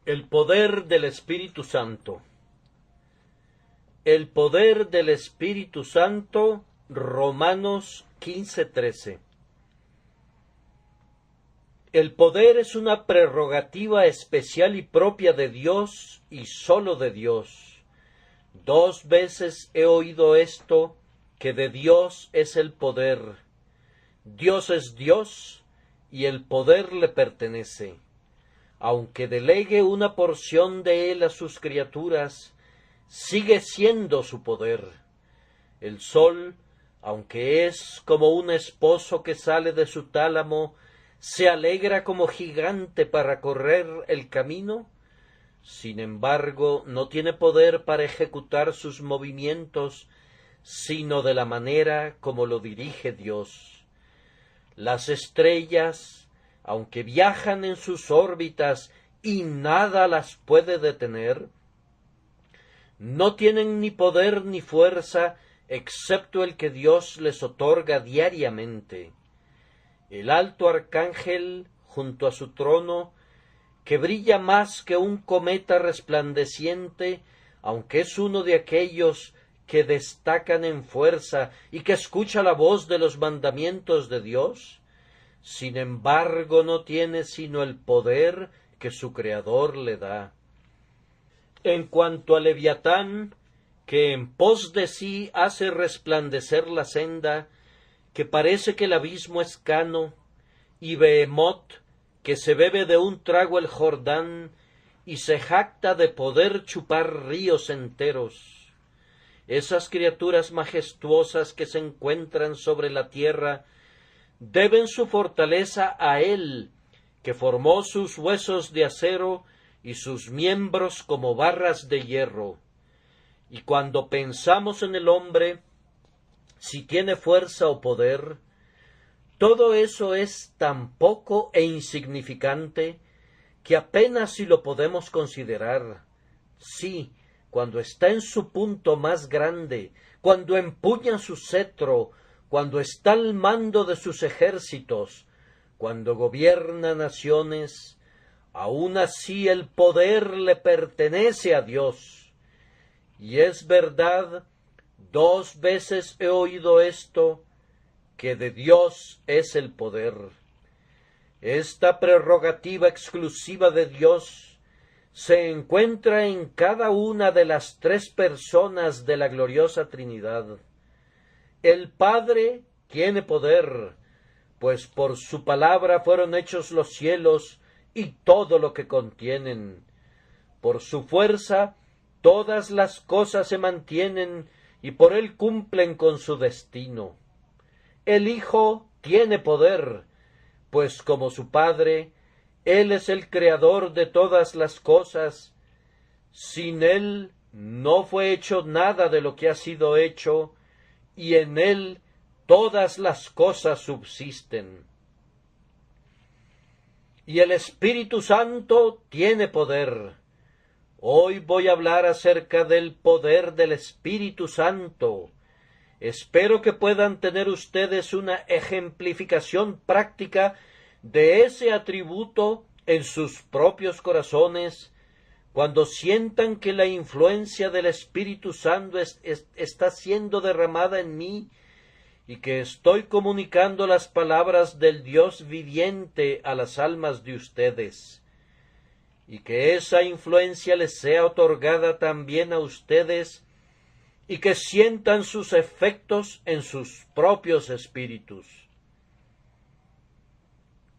El poder del Espíritu Santo. El poder del Espíritu Santo, Romanos 15:13. El poder es una prerrogativa especial y propia de Dios y sólo de Dios. 2 veces he oído esto, que de Dios es el poder. Dios es Dios y el poder le pertenece. Aunque delegue una porción de él a sus criaturas, sigue siendo su poder. El sol, aunque es como un esposo que sale de su tálamo, se alegra como gigante para correr el camino, sin embargo no tiene poder para ejecutar sus movimientos, sino de la manera como lo dirige Dios. Las estrellas, aunque viajan en sus órbitas y nada las puede detener, no tienen ni poder ni fuerza excepto el que Dios les otorga diariamente. El alto arcángel, junto a su trono, que brilla más que un cometa resplandeciente, aunque es uno de aquellos que destacan en fuerza y que escucha la voz de los mandamientos de Dios, sin embargo no tiene sino el poder que su Creador le da. En cuanto a Leviatán, que en pos de sí hace resplandecer la senda, que parece que el abismo es Cano, y Behemoth, que se bebe de un trago el Jordán, y se jacta de poder chupar ríos enteros. Esas criaturas majestuosas que se encuentran sobre la tierra deben su fortaleza a Él, que formó sus huesos de acero y sus miembros como barras de hierro. Y cuando pensamos en el hombre, si tiene fuerza o poder, todo eso es tan poco e insignificante que apenas si lo podemos considerar. Sí, cuando está en su punto más grande, cuando empuña su cetro, cuando está al mando de sus ejércitos, cuando gobierna naciones, aun así el poder le pertenece a Dios. Y es verdad, 2 veces he oído esto, que de Dios es el poder. Esta prerrogativa exclusiva de Dios se encuentra en cada una de las 3 personas de la gloriosa Trinidad. El Padre tiene poder, pues por su palabra fueron hechos los cielos y todo lo que contienen. Por su fuerza todas las cosas se mantienen y por él cumplen con su destino. El Hijo tiene poder, pues como su Padre, él es el creador de todas las cosas. Sin él no fue hecho nada de lo que ha sido hecho, y en él todas las cosas subsisten. Y el Espíritu Santo tiene poder. Hoy voy a hablar acerca del poder del Espíritu Santo. Espero que puedan tener ustedes una ejemplificación práctica de ese atributo en sus propios corazones, cuando sientan que la influencia del Espíritu Santo está siendo derramada en mí y que estoy comunicando las palabras del Dios viviente a las almas de ustedes, y que esa influencia les sea otorgada también a ustedes y que sientan sus efectos en sus propios espíritus.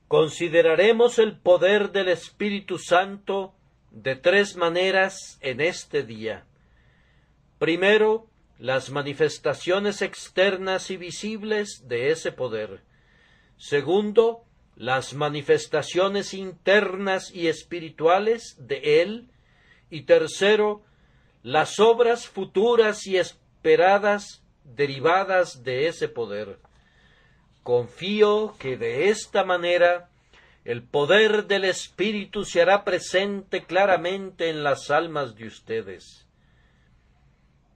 Consideraremos el poder del Espíritu Santo de 3 maneras en este día. Primero, las manifestaciones externas y visibles de ese poder. Segundo, las manifestaciones internas y espirituales de él. Y tercero, las obras futuras y esperadas derivadas de ese poder. Confío que de esta manera el poder del Espíritu se hará presente claramente en las almas de ustedes.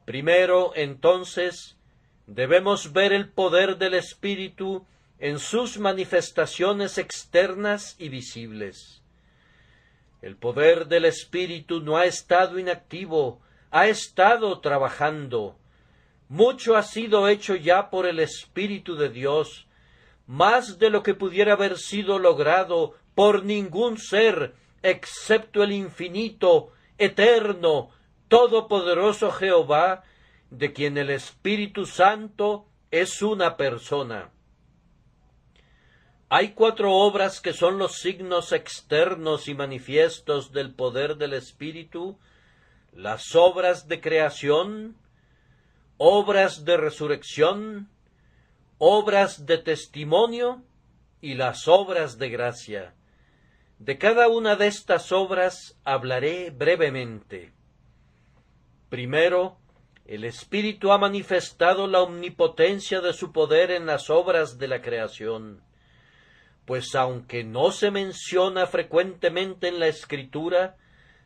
Primero, entonces, debemos ver el poder del Espíritu en sus manifestaciones externas y visibles. El poder del Espíritu no ha estado inactivo, ha estado trabajando. Mucho ha sido hecho ya por el Espíritu de Dios, más de lo que pudiera haber sido logrado por ningún ser, excepto el infinito, eterno, todopoderoso Jehová, de quien el Espíritu Santo es una persona. Hay 4 obras que son los signos externos y manifiestos del poder del Espíritu: las obras de creación, obras de resurrección, obras de testimonio y las obras de gracia. De cada una de estas obras hablaré brevemente. Primero, el Espíritu ha manifestado la omnipotencia de su poder en las obras de la creación, pues aunque no se menciona frecuentemente en la Escritura,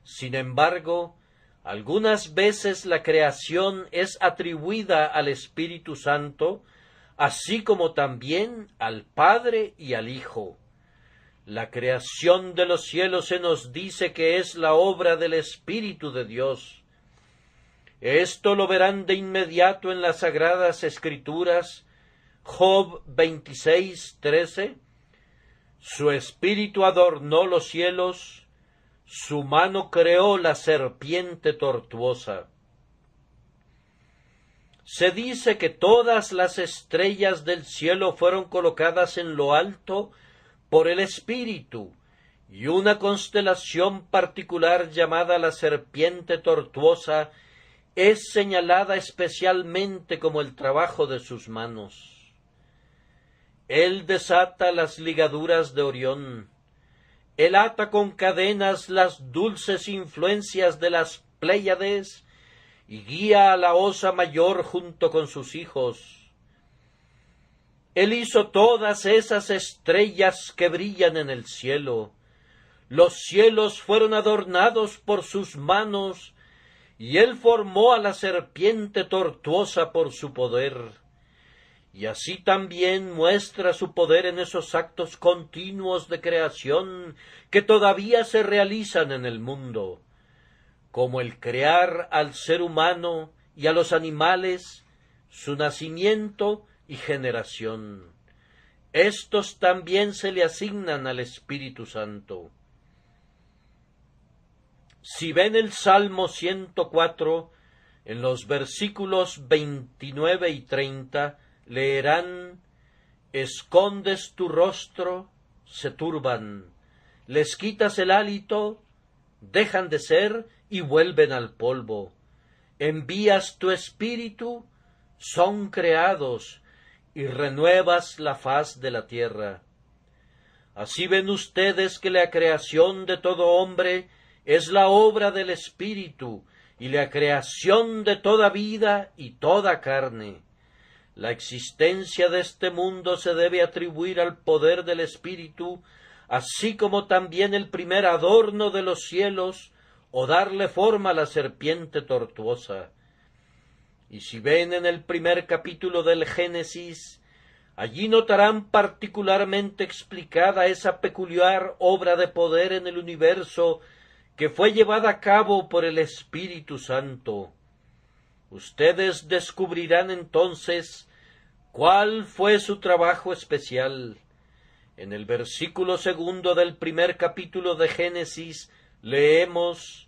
sin embargo, algunas veces la creación es atribuida al Espíritu Santo, así como también al Padre y al Hijo. La creación de los cielos se nos dice que es la obra del Espíritu de Dios. Esto lo verán de inmediato en las Sagradas Escrituras. Job 26:13. Su espíritu adornó los cielos, su mano creó la serpiente tortuosa. Se dice que todas las estrellas del cielo fueron colocadas en lo alto por el Espíritu, y una constelación particular llamada la serpiente tortuosa es señalada especialmente como el trabajo de sus manos. Él desata las ligaduras de Orión. Él ata con cadenas las dulces influencias de las Pléyades y guía a la Osa Mayor junto con sus hijos. Él hizo todas esas estrellas que brillan en el cielo. Los cielos fueron adornados por sus manos, y él formó a la serpiente tortuosa por su poder. Y así también muestra su poder en esos actos continuos de creación que todavía se realizan en el mundo, como el crear al ser humano y a los animales, su nacimiento y generación. Estos también se le asignan al Espíritu Santo. Si ven el Salmo 104, en los versículos 29 y 30, leerán: escondes tu rostro, se turban, les quitas el hálito, dejan de ser y vuelven al polvo. Envías tu espíritu, son creados, y renuevas la faz de la tierra. Así ven ustedes que la creación de todo hombre es la obra del Espíritu, y la creación de toda vida y toda carne. La existencia de este mundo se debe atribuir al poder del Espíritu, así como también el primer adorno de los cielos, o darle forma a la serpiente tortuosa. Y si ven en el primer capítulo del Génesis, allí notarán particularmente explicada esa peculiar obra de poder en el universo que fue llevada a cabo por el Espíritu Santo. Ustedes descubrirán entonces cuál fue su trabajo especial. En el versículo 2 del primer capítulo de Génesis leemos: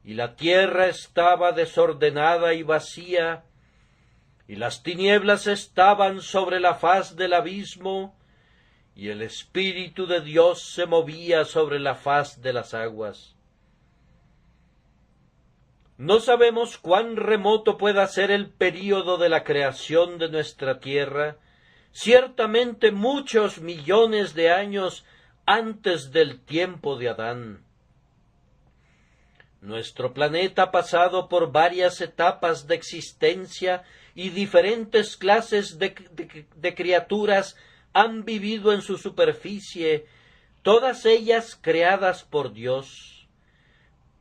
y la tierra estaba desordenada y vacía, y las tinieblas estaban sobre la faz del abismo, y el Espíritu de Dios se movía sobre la faz de las aguas. No sabemos cuán remoto pueda ser el período de la creación de nuestra tierra, ciertamente muchos millones de años antes del tiempo de Adán. Nuestro planeta ha pasado por varias etapas de existencia y diferentes clases de criaturas han vivido en su superficie, todas ellas creadas por Dios.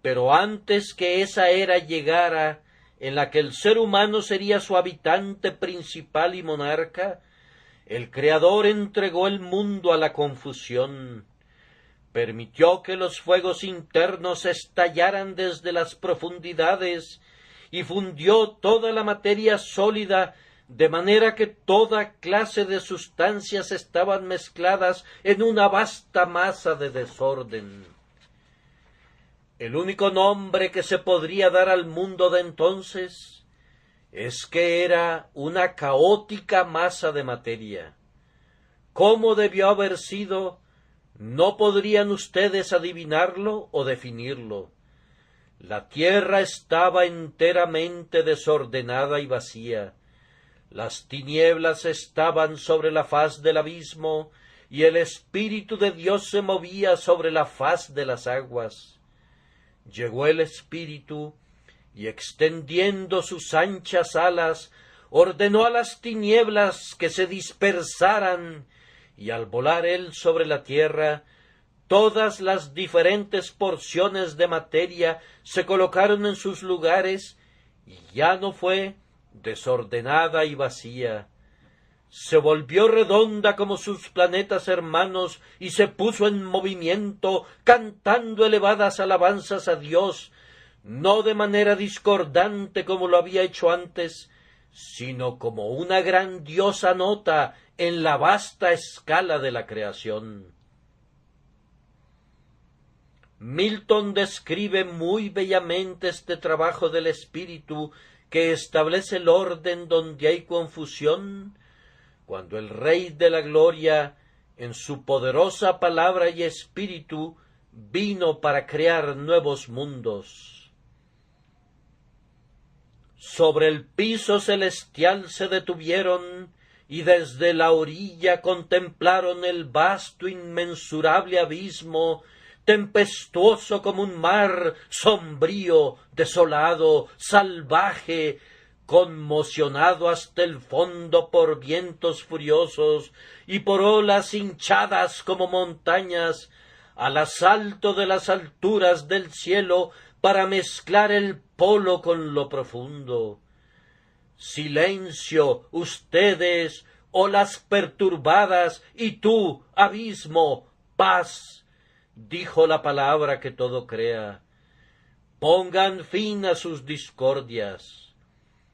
Pero antes que esa era llegara, en la que el ser humano sería su habitante principal y monarca, el Creador entregó el mundo a la confusión. permitió que los fuegos internos estallaran desde las profundidades y fundió toda la materia sólida, de manera que toda clase de sustancias estaban mezcladas en una vasta masa de desorden. El único nombre que se podría dar al mundo de entonces es que era una caótica masa de materia. ¿Cómo debió haber sido? No podrían ustedes adivinarlo o definirlo. La tierra estaba enteramente desordenada y vacía. Las tinieblas estaban sobre la faz del abismo, y el Espíritu de Dios se movía sobre la faz de las aguas. Llegó el Espíritu, y extendiendo sus anchas alas, ordenó a las tinieblas que se dispersaran, y al volar él sobre la tierra, todas las diferentes porciones de materia se colocaron en sus lugares, y ya no fue desordenada y vacía. Se volvió redonda como sus planetas hermanos y se puso en movimiento, cantando elevadas alabanzas a Dios, no de manera discordante como lo había hecho antes, sino como una grandiosa nota en la vasta escala de la creación. Milton describe muy bellamente este trabajo del Espíritu que establece el orden donde hay confusión, cuando el Rey de la Gloria, en su poderosa palabra y espíritu, vino para crear nuevos mundos. Sobre el piso celestial se detuvieron y desde la orilla contemplaron el vasto inmensurable abismo, tempestuoso como un mar, sombrío, desolado, salvaje, conmocionado hasta el fondo por vientos furiosos y por olas hinchadas como montañas, al asalto de las alturas del cielo para mezclar el polo con lo profundo. Silencio, ustedes, olas perturbadas, y tú, abismo, paz, dijo la palabra que todo crea. Pongan fin a sus discordias.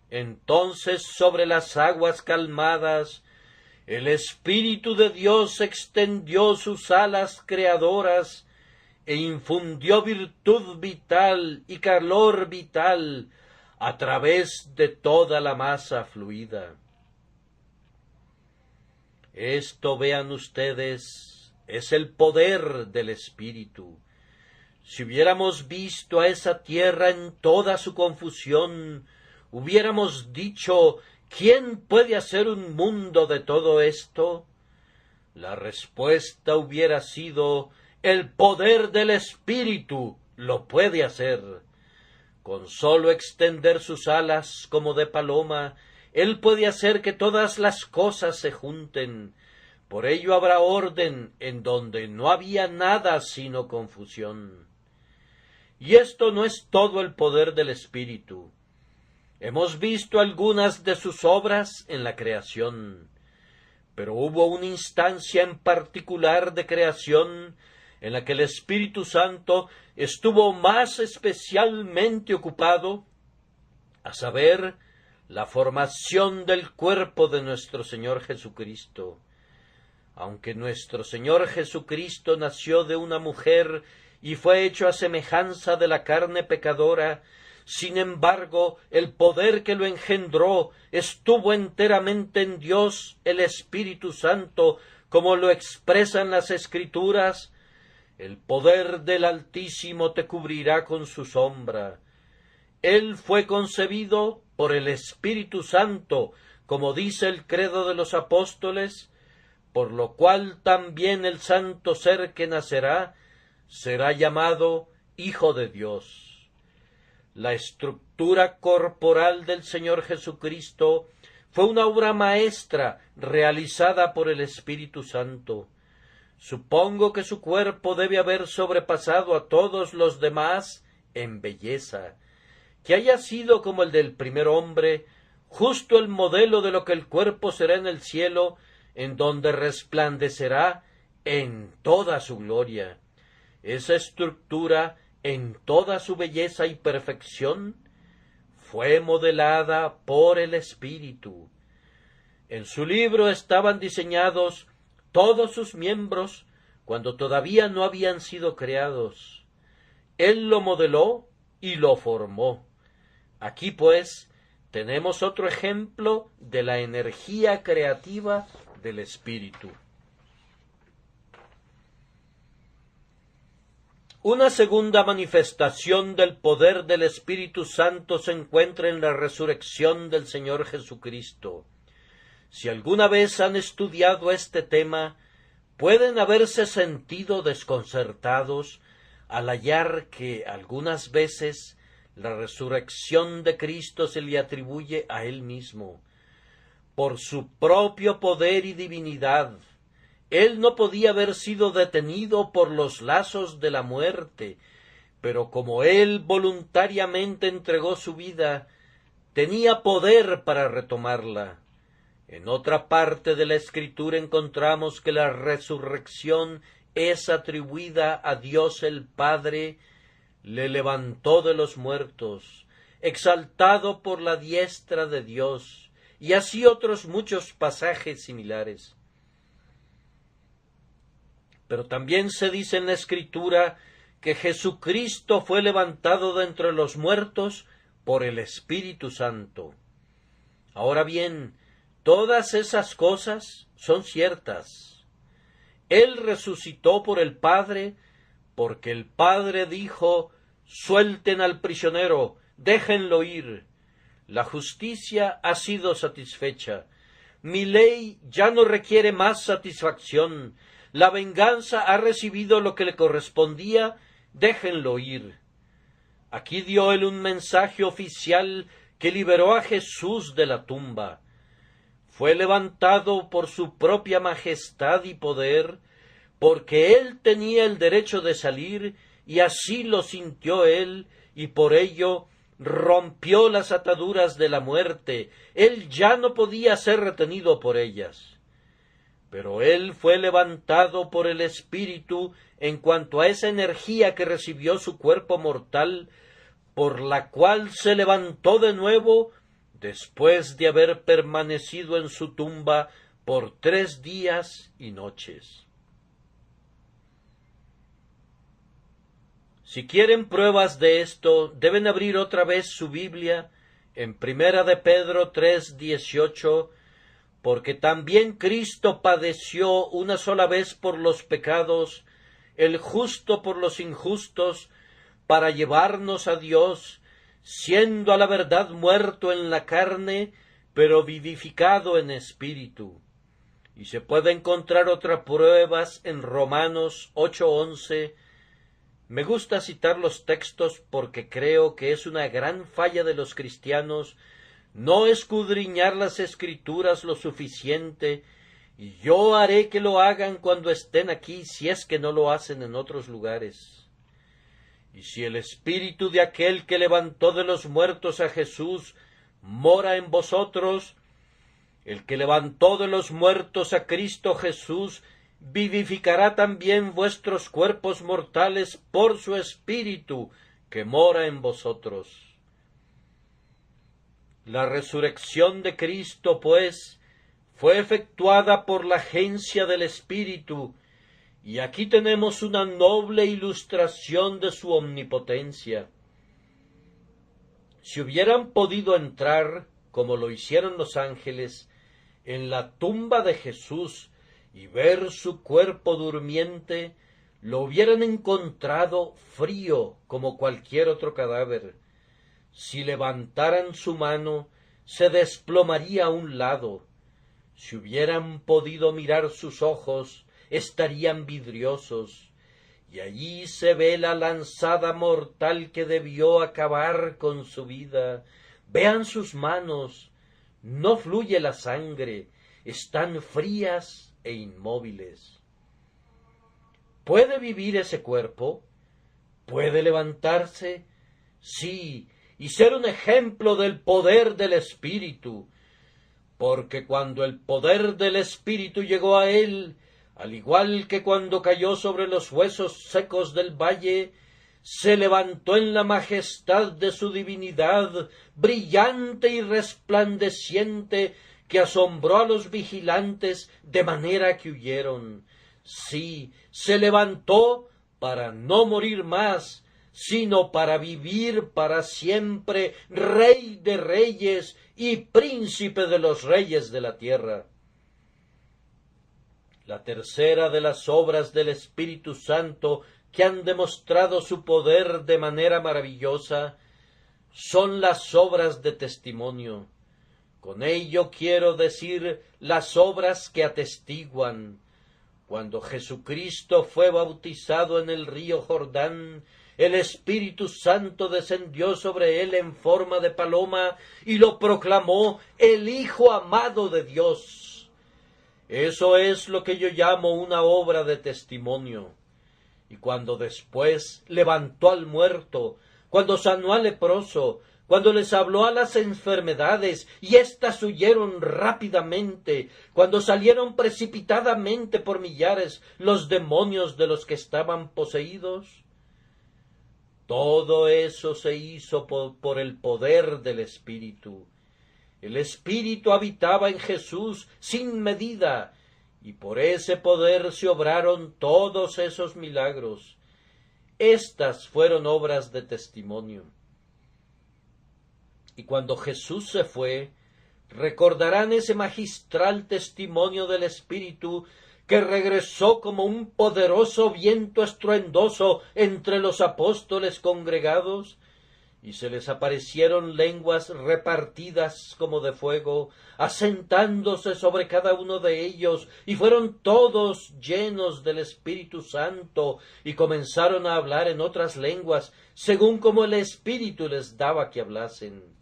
Entonces sobre las aguas calmadas el Espíritu de Dios extendió sus alas creadoras e infundió virtud vital y calor vital a través de toda la masa fluida. Esto, vean ustedes, es el poder del Espíritu. Si hubiéramos visto a esa tierra en toda su confusión, hubiéramos dicho, ¿quién puede hacer un mundo de todo esto? La respuesta hubiera sido, el poder del Espíritu lo puede hacer. Con sólo extender sus alas como de paloma, él puede hacer que todas las cosas se junten. Por ello habrá orden en donde no había nada sino confusión. Y esto no es todo el poder del Espíritu. Hemos visto algunas de sus obras en la creación, pero hubo una instancia en particular de creación en la que el Espíritu Santo estuvo más especialmente ocupado, a saber, la formación del cuerpo de nuestro Señor Jesucristo. Aunque nuestro Señor Jesucristo nació de una mujer y fue hecho a semejanza de la carne pecadora, sin embargo, el poder que lo engendró estuvo enteramente en Dios, el Espíritu Santo, como lo expresan las Escrituras. El poder del Altísimo te cubrirá con su sombra. Él fue concebido por el Espíritu Santo, como dice el credo de los apóstoles, por lo cual también el santo ser que nacerá será llamado Hijo de Dios. La estructura corporal del Señor Jesucristo fue una obra maestra realizada por el Espíritu Santo. Supongo que su cuerpo debe haber sobrepasado a todos los demás en belleza, que haya sido como el del primer hombre, justo el modelo de lo que el cuerpo será en el cielo, en donde resplandecerá en toda su gloria. esa estructura en toda su belleza y perfección fue modelada por el Espíritu. En su libro estaban diseñados todos sus miembros cuando todavía no habían sido creados. Él lo modeló y lo formó. Aquí, pues, tenemos otro ejemplo de la energía creativa del Espíritu. Una segunda manifestación del poder del Espíritu Santo se encuentra en la resurrección del Señor Jesucristo. Si alguna vez han estudiado este tema, pueden haberse sentido desconcertados al hallar que algunas veces la resurrección de Cristo se le atribuye a Él mismo. Por su propio poder y divinidad, Él no podía haber sido detenido por los lazos de la muerte, pero como Él voluntariamente entregó su vida, tenía poder para retomarla. En otra parte de la Escritura encontramos que la resurrección es atribuida a Dios el Padre, le levantó de los muertos, exaltado por la diestra de Dios, y así otros muchos pasajes similares. Pero también se dice en la Escritura que Jesucristo fue levantado de entre los muertos por el Espíritu Santo. Ahora bien, todas esas cosas son ciertas. Él resucitó por el Padre, porque el Padre dijo: «Suelten al prisionero, déjenlo ir. La justicia ha sido satisfecha. Mi ley ya no requiere más satisfacción. La venganza ha recibido lo que le correspondía, déjenlo ir». Aquí dio él un mensaje oficial que liberó a Jesús de la tumba. Fue levantado por su propia majestad y poder, porque él tenía el derecho de salir, y así lo sintió él, y por ello rompió las ataduras de la muerte. Él ya no podía ser retenido por ellas. Pero él fue levantado por el Espíritu en cuanto a esa energía que recibió su cuerpo mortal, por la cual se levantó de nuevo después de haber permanecido en su tumba por 3 días y noches. Si quieren pruebas de esto, deben abrir otra vez su Biblia en Primera de Pedro 3:18, porque también Cristo padeció una sola vez por los pecados, el justo por los injustos, para llevarnos a Dios, siendo a la verdad muerto en la carne, pero vivificado en espíritu. Y se puede encontrar otras pruebas en Romanos 8:11. Me gusta citar los textos porque creo que es una gran falla de los cristianos no escudriñar las Escrituras lo suficiente, y yo haré que lo hagan cuando estén aquí, si es que no lo hacen en otros lugares. Y si el Espíritu de aquel que levantó de los muertos a Jesús mora en vosotros, el que levantó de los muertos a Cristo Jesús vivificará también vuestros cuerpos mortales por su Espíritu que mora en vosotros. La resurrección de Cristo, pues, fue efectuada por la agencia del Espíritu, y aquí tenemos una noble ilustración de su omnipotencia. Si hubieran podido entrar, como lo hicieron los ángeles, en la tumba de Jesús y ver su cuerpo durmiente, lo hubieran encontrado frío como cualquier otro cadáver. Si levantaran su mano, se desplomaría a un lado. Si hubieran podido mirar sus ojos, estarían vidriosos, y allí se ve la lanzada mortal que debió acabar con su vida. Vean sus manos, no fluye la sangre, están frías e inmóviles. ¿Puede vivir ese cuerpo? ¿Puede levantarse? Sí, y ser un ejemplo del poder del Espíritu, porque cuando el poder del Espíritu llegó a él, al igual que cuando cayó sobre los huesos secos del valle, se levantó en la majestad de su divinidad, brillante y resplandeciente, que asombró a los vigilantes de manera que huyeron. Sí, se levantó para no morir más, sino para vivir para siempre, Rey de reyes y Príncipe de los reyes de la tierra. La tercera de las obras del Espíritu Santo que han demostrado su poder de manera maravillosa son las obras de testimonio. Con ello quiero decir las obras que atestiguan. Cuando Jesucristo fue bautizado en el río Jordán, el Espíritu Santo descendió sobre él en forma de paloma y lo proclamó el Hijo amado de Dios. Eso es lo que yo llamo una obra de testimonio. Y cuando después levantó al muerto, cuando sanó al leproso, cuando les habló a las enfermedades y éstas huyeron rápidamente, cuando salieron precipitadamente por millares los demonios de los que estaban poseídos, todo eso se hizo por el poder del Espíritu. El Espíritu habitaba en Jesús sin medida, y por ese poder se obraron todos esos milagros. Estas fueron obras de testimonio. Y cuando Jesús se fue, recordarán ese magistral testimonio del Espíritu que regresó como un poderoso viento estruendoso entre los apóstoles congregados, y se les aparecieron lenguas repartidas como de fuego, asentándose sobre cada uno de ellos, y fueron todos llenos del Espíritu Santo, y comenzaron a hablar en otras lenguas, según como el Espíritu les daba que hablasen.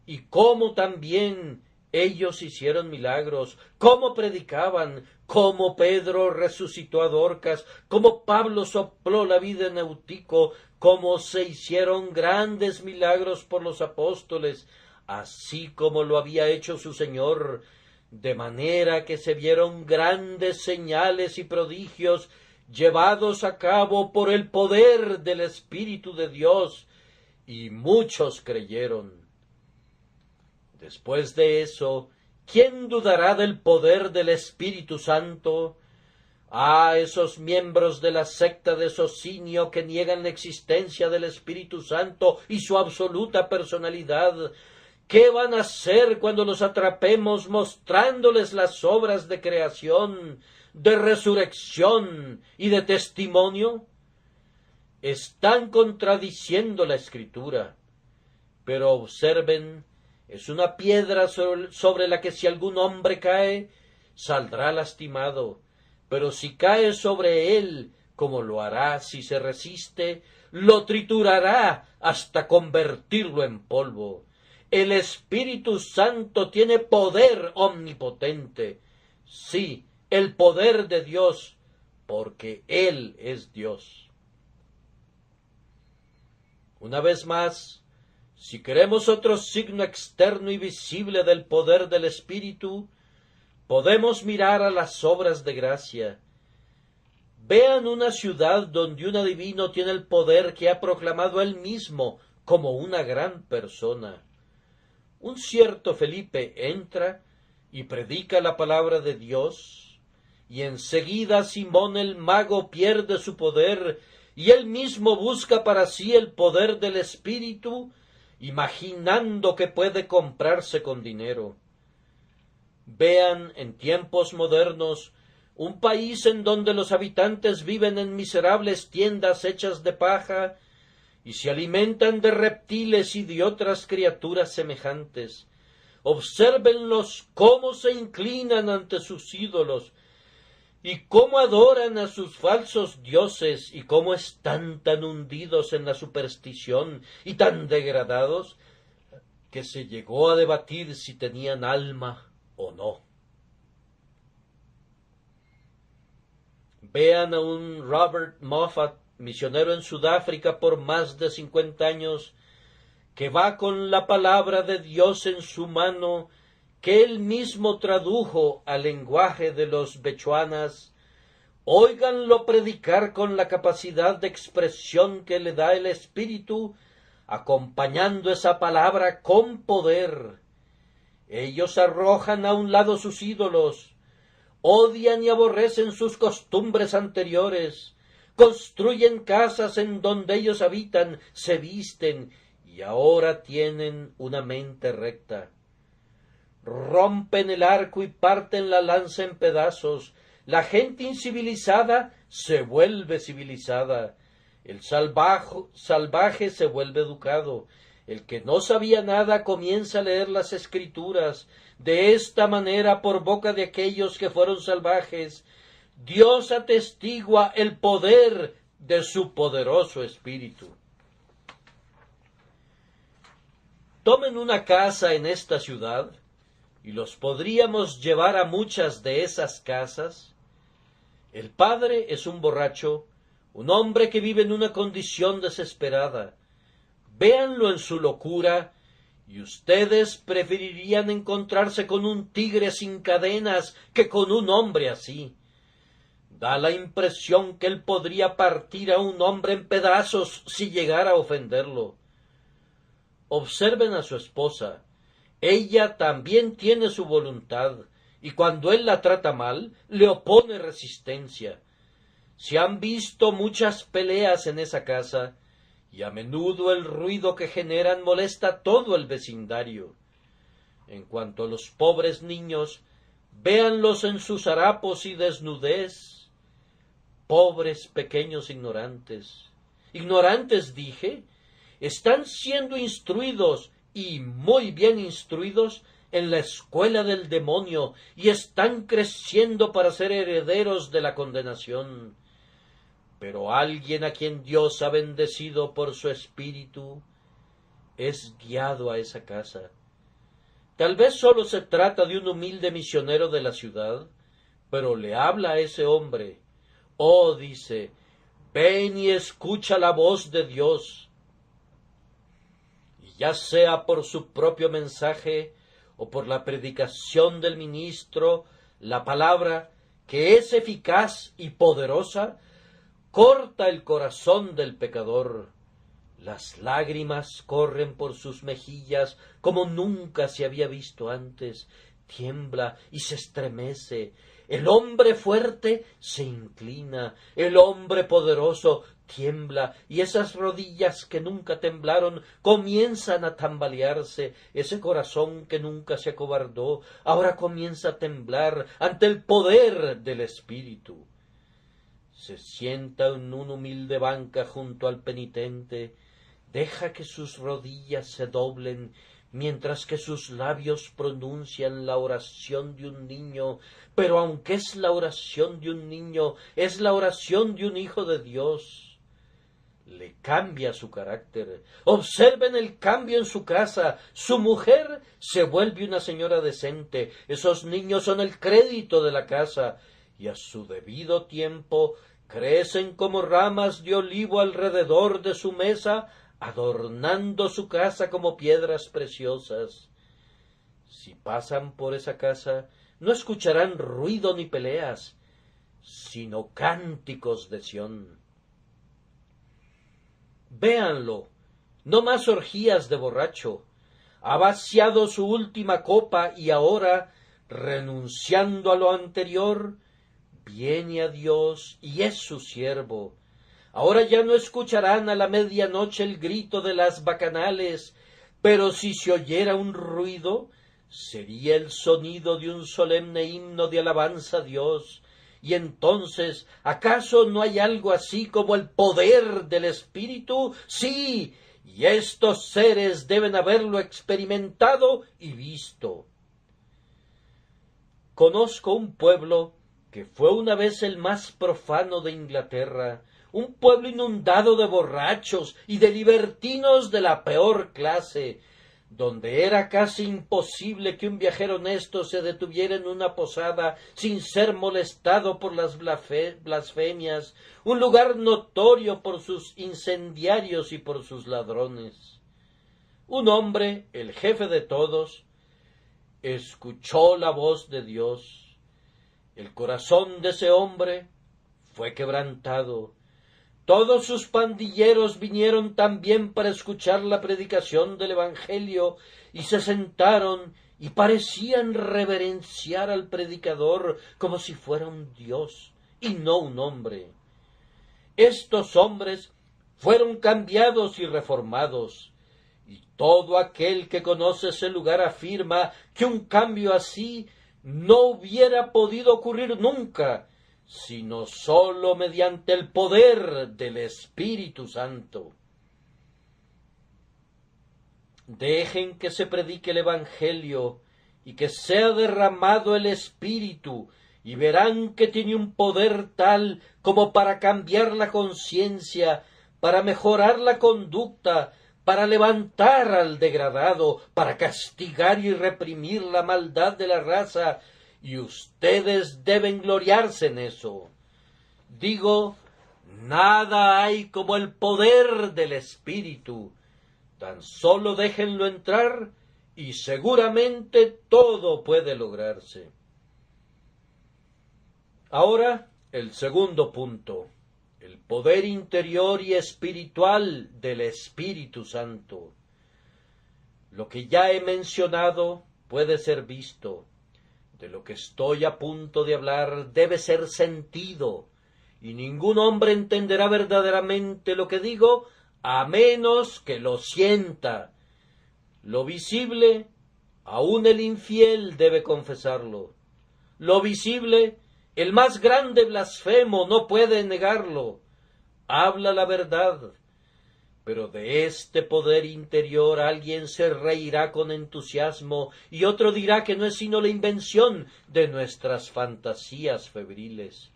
Y cómo también ellos hicieron milagros, cómo predicaban, cómo Pedro resucitó a Dorcas, cómo Pablo sopló la vida en Eutico, cómo se hicieron grandes milagros por los apóstoles, así como lo había hecho su Señor, de manera que se vieron grandes señales y prodigios llevados a cabo por el poder del Espíritu de Dios, y muchos creyeron. Después de eso, ¿quién dudará del poder del Espíritu Santo? Ah, esos miembros de la secta de Socinio que niegan la existencia del Espíritu Santo y su absoluta personalidad, ¿qué van a hacer cuando los atrapemos mostrándoles las obras de creación, de resurrección y de testimonio? Están contradiciendo la Escritura, pero observen, es una piedra sobre la que si algún hombre cae, saldrá lastimado, pero si cae sobre él, como lo hará si se resiste, lo triturará hasta convertirlo en polvo. El Espíritu Santo tiene poder omnipotente, sí, el poder de Dios, porque Él es Dios. Una vez más, si queremos otro signo externo y visible del poder del Espíritu, podemos mirar a las obras de gracia. Vean una ciudad donde un adivino tiene el poder que ha proclamado él mismo como una gran persona. Un cierto Felipe entra y predica la palabra de Dios, y enseguida Simón el mago pierde su poder, y él mismo busca para sí el poder del Espíritu, imaginando que puede comprarse con dinero. Vean en tiempos modernos un país en donde los habitantes viven en miserables tiendas hechas de paja y se alimentan de reptiles y de otras criaturas semejantes. Obsérvenlos cómo se inclinan ante sus ídolos y cómo adoran a sus falsos dioses, y cómo están tan hundidos en la superstición y tan degradados que se llegó a debatir si tenían alma o no. Vean a un Robert Moffat, misionero en Sudáfrica por más de 50 años, que va con la palabra de Dios en su mano que él mismo tradujo al lenguaje de los bechuanas, óiganlo predicar con la capacidad de expresión que le da el Espíritu, acompañando esa palabra con poder. Ellos arrojan a un lado sus ídolos, odian y aborrecen sus costumbres anteriores, construyen casas en donde ellos habitan, se visten y ahora tienen una mente recta. Rompen el arco y parten la lanza en pedazos. La gente incivilizada se vuelve civilizada. El salvaje se vuelve educado. El que no sabía nada comienza a leer las Escrituras. De esta manera, por boca de aquellos que fueron salvajes, Dios atestigua el poder de su poderoso Espíritu. Tomen una casa en esta ciudad, y los podríamos llevar a muchas de esas casas. El padre es un borracho, un hombre que vive en una condición desesperada. Véanlo en su locura, y ustedes preferirían encontrarse con un tigre sin cadenas que con un hombre así. Da la impresión que él podría partir a un hombre en pedazos si llegara a ofenderlo. Observen a su esposa. Ella también tiene su voluntad, y cuando él la trata mal, le opone resistencia. Se han visto muchas peleas en esa casa, y a menudo el ruido que generan molesta a todo el vecindario. En cuanto a los pobres niños, véanlos en sus harapos y desnudez. Pobres pequeños ignorantes. ¿Ignorantes dije? Están siendo instruidos, y muy bien instruidos, en la escuela del demonio, y están creciendo para ser herederos de la condenación. Pero alguien a quien Dios ha bendecido por su Espíritu es guiado a esa casa. Tal vez solo se trata de un humilde misionero de la ciudad, pero le habla a ese hombre. Oh, dice, ven y escucha la voz de Dios. Y ya sea por su propio mensaje o por la predicación del ministro, la palabra, que es eficaz y poderosa, corta el corazón del pecador. Las lágrimas corren por sus mejillas como nunca se había visto antes. Tiembla y se estremece. El hombre fuerte se inclina. El hombre poderoso tiembla, y esas rodillas que nunca temblaron comienzan a tambalearse. Ese corazón que nunca se acobardó ahora comienza a temblar ante el poder del Espíritu. Se sienta en una humilde banca junto al penitente, deja que sus rodillas se doblen, mientras que sus labios pronuncian la oración de un niño, pero aunque es la oración de un niño, es la oración de un hijo de Dios. Le cambia su carácter. Observen el cambio en su casa. Su mujer se vuelve una señora decente. Esos niños son el crédito de la casa, y a su debido tiempo crecen como ramas de olivo alrededor de su mesa, adornando su casa como piedras preciosas. Si pasan por esa casa, no escucharán ruido ni peleas, sino cánticos de Sión. Véanlo, no más orgías de borracho. Ha vaciado su última copa y ahora, renunciando a lo anterior, viene a Dios y es su siervo. Ahora ya no escucharán a la medianoche el grito de las bacanales, pero si se oyera un ruido, sería el sonido de un solemne himno de alabanza a Dios. Y entonces, ¿acaso no hay algo así como el poder del Espíritu? Sí, y estos seres deben haberlo experimentado y visto. Conozco un pueblo que fue una vez el más profano de Inglaterra, un pueblo inundado de borrachos y de libertinos de la peor clase, donde era casi imposible que un viajero honesto se detuviera en una posada sin ser molestado por las blasfemias, un lugar notorio por sus incendiarios y por sus ladrones. Un hombre, el jefe de todos, escuchó la voz de Dios. El corazón de ese hombre fue quebrantado. Todos sus pandilleros vinieron también para escuchar la predicación del Evangelio y se sentaron y parecían reverenciar al predicador como si fuera un dios y no un hombre. Estos hombres fueron cambiados y reformados, y todo aquel que conoce ese lugar afirma que un cambio así no hubiera podido ocurrir nunca, sino sólo mediante el poder del Espíritu Santo. Dejen que se predique el Evangelio y que sea derramado el Espíritu, y verán que tiene un poder tal como para cambiar la conciencia, para mejorar la conducta, para levantar al degradado, para castigar y reprimir la maldad de la raza, y ustedes deben gloriarse en eso. Digo, nada hay como el poder del Espíritu. Tan solo déjenlo entrar y seguramente todo puede lograrse. Ahora, el segundo punto, el poder interior y espiritual del Espíritu Santo. Lo que ya he mencionado puede ser visto. De lo que estoy a punto de hablar debe ser sentido, y ningún hombre entenderá verdaderamente lo que digo a menos que lo sienta. Lo visible, aun el infiel debe confesarlo. Lo visible, el más grande blasfemo no puede negarlo. Habla la verdad, pero de este poder interior alguien se reirá con entusiasmo y otro dirá que no es sino la invención de nuestras fantasías febriles.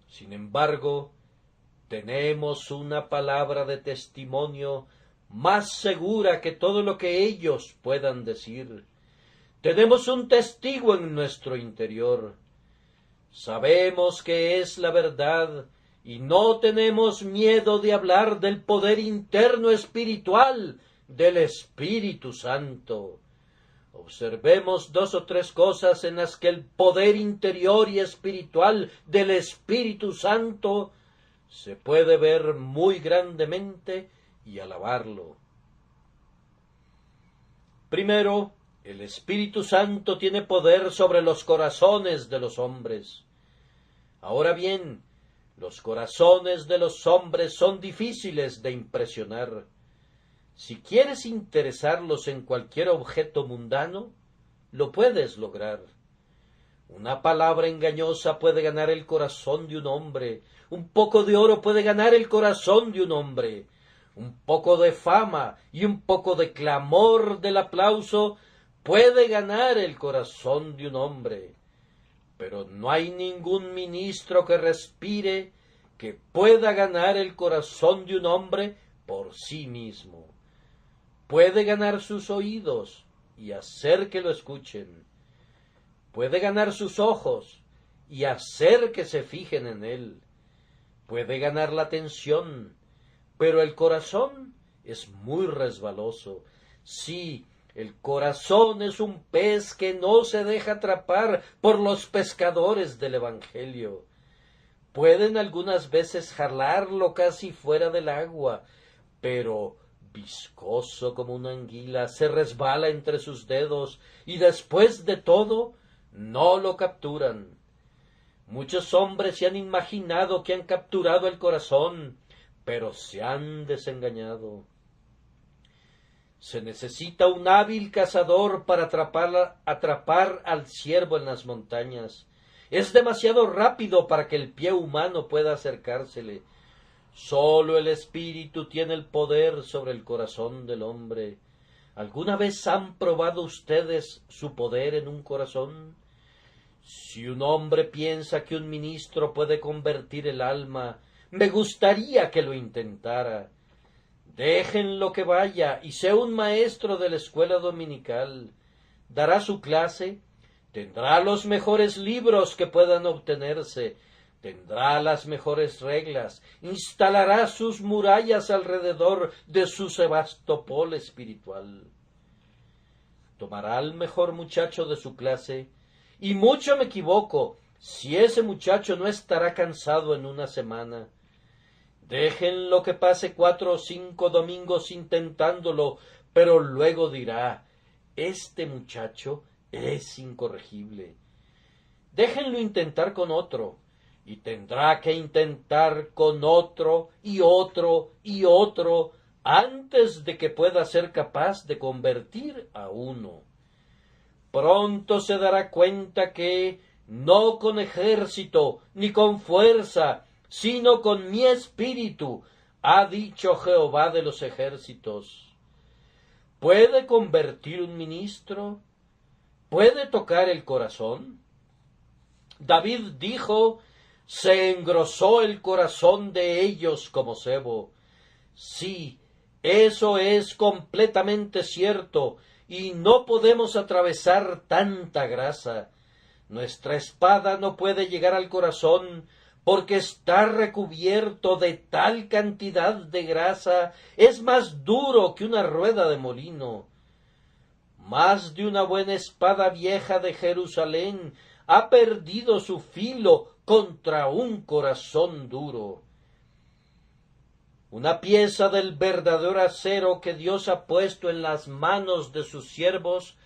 Sin embargo, tenemos una palabra de testimonio más segura que todo lo que ellos puedan decir. Tenemos un testigo en nuestro interior. Sabemos que es la verdad y no tenemos miedo de hablar del poder interno espiritual del Espíritu Santo. Observemos 2 o 3 cosas en las que el poder interior y espiritual del Espíritu Santo se puede ver muy grandemente y alabarlo. Primero, el Espíritu Santo tiene poder sobre los corazones de los hombres. Ahora bien, los corazones de los hombres son difíciles de impresionar. Si quieres interesarlos en cualquier objeto mundano, lo puedes lograr. Una palabra engañosa puede ganar el corazón de un hombre, un poco de oro puede ganar el corazón de un hombre, un poco de fama y un poco de clamor del aplauso puede ganar el corazón de un hombre. Pero no hay ningún ministro que respire que pueda ganar el corazón de un hombre por sí mismo. Puede ganar sus oídos y hacer que lo escuchen. Puede ganar sus ojos y hacer que se fijen en él. Puede ganar la atención, pero el corazón es muy resbaloso. Sí, el corazón es un pez que no se deja atrapar por los pescadores del Evangelio. Pueden algunas veces jalarlo casi fuera del agua, pero viscoso como una anguila se resbala entre sus dedos y después de todo no lo capturan. Muchos hombres se han imaginado que han capturado el corazón, pero se han desengañado. Se necesita un hábil cazador para atrapar al ciervo en las montañas. Es demasiado rápido para que el pie humano pueda acercársele. Sólo el Espíritu tiene el poder sobre el corazón del hombre. ¿Alguna vez han probado ustedes su poder en un corazón? Si un hombre piensa que un ministro puede convertir el alma, me gustaría que lo intentara. Déjenlo que vaya y sea un maestro de la escuela dominical. Dará su clase, tendrá los mejores libros que puedan obtenerse, tendrá las mejores reglas, instalará sus murallas alrededor de su Sebastopol espiritual. Tomará al mejor muchacho de su clase, y mucho me equivoco si ese muchacho no estará cansado en una semana. Déjenlo que pase 4 o 5 domingos intentándolo, pero luego dirá, este muchacho es incorregible. Déjenlo intentar con otro, y tendrá que intentar con otro y otro y otro antes de que pueda ser capaz de convertir a uno. Pronto se dará cuenta que no con ejército ni con fuerza, sino con mi espíritu, ha dicho Jehová de los ejércitos. ¿Puede convertir un ministro? ¿Puede tocar el corazón? David dijo, se engrosó el corazón de ellos como sebo. Sí, eso es completamente cierto, y no podemos atravesar tanta grasa. Nuestra espada no puede llegar al corazón, porque está recubierto de tal cantidad de grasa, es más duro que una rueda de molino. Más de una buena espada vieja de Jerusalén ha perdido su filo contra un corazón duro. Una pieza del verdadero acero que Dios ha puesto en las manos de sus siervos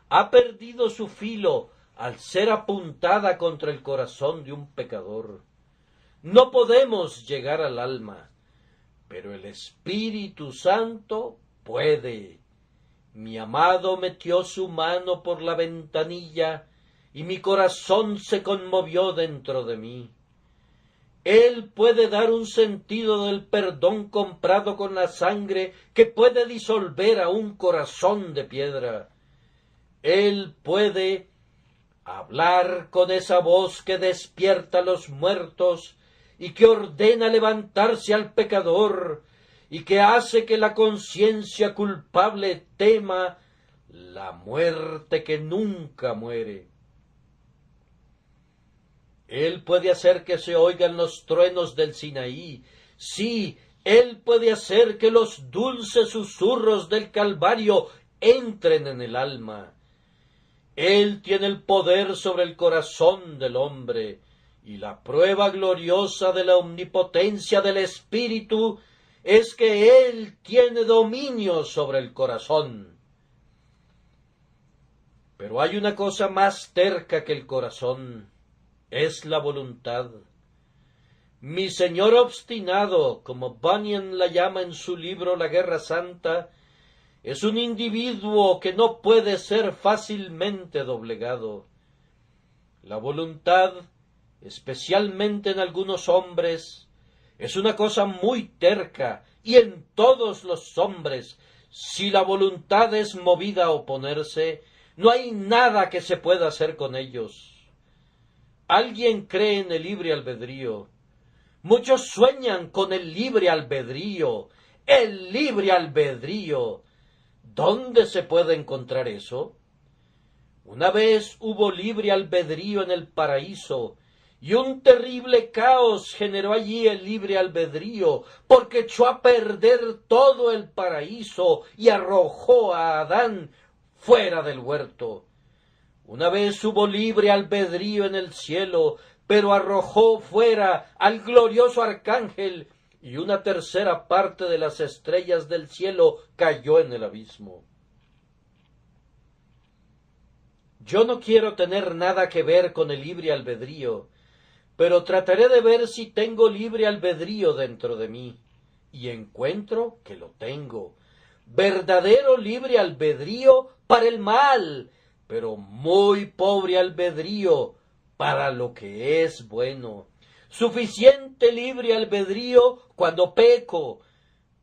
ha perdido su filo al ser apuntada contra el corazón de un pecador. No podemos llegar al alma, pero el Espíritu Santo puede. Mi amado metió su mano por la ventanilla y mi corazón se conmovió dentro de mí. Él puede dar un sentido del perdón comprado con la sangre que puede disolver a un corazón de piedra. Él puede hablar con esa voz que despierta a los muertos y que ordena levantarse al pecador y que hace que la conciencia culpable tema la muerte que nunca muere. Él puede hacer que se oigan los truenos del Sinaí. Sí, Él puede hacer que los dulces susurros del Calvario entren en el alma. Él tiene el poder sobre el corazón del hombre, y la prueba gloriosa de la omnipotencia del Espíritu es que Él tiene dominio sobre el corazón. Pero hay una cosa más terca que el corazón, es la voluntad. Mi señor obstinado, como Bunyan la llama en su libro La Guerra Santa, es un individuo que no puede ser fácilmente doblegado. La voluntad, especialmente en algunos hombres, es una cosa muy terca, y en todos los hombres, si la voluntad es movida a oponerse, no hay nada que se pueda hacer con ellos. Alguien cree en el libre albedrío. Muchos sueñan con el libre albedrío. El libre albedrío. ¿Dónde se puede encontrar eso? Una vez hubo libre albedrío en el paraíso, y un terrible caos generó allí el libre albedrío, porque echó a perder todo el paraíso y arrojó a Adán fuera del huerto. Una vez hubo libre albedrío en el cielo, pero arrojó fuera al glorioso arcángel, y una tercera parte de las estrellas del cielo cayó en el abismo. Yo no quiero tener nada que ver con el libre albedrío, pero trataré de ver si tengo libre albedrío dentro de mí, y encuentro que lo tengo. Verdadero libre albedrío para el mal, pero muy pobre albedrío para lo que es bueno. Suficiente libre albedrío cuando peco,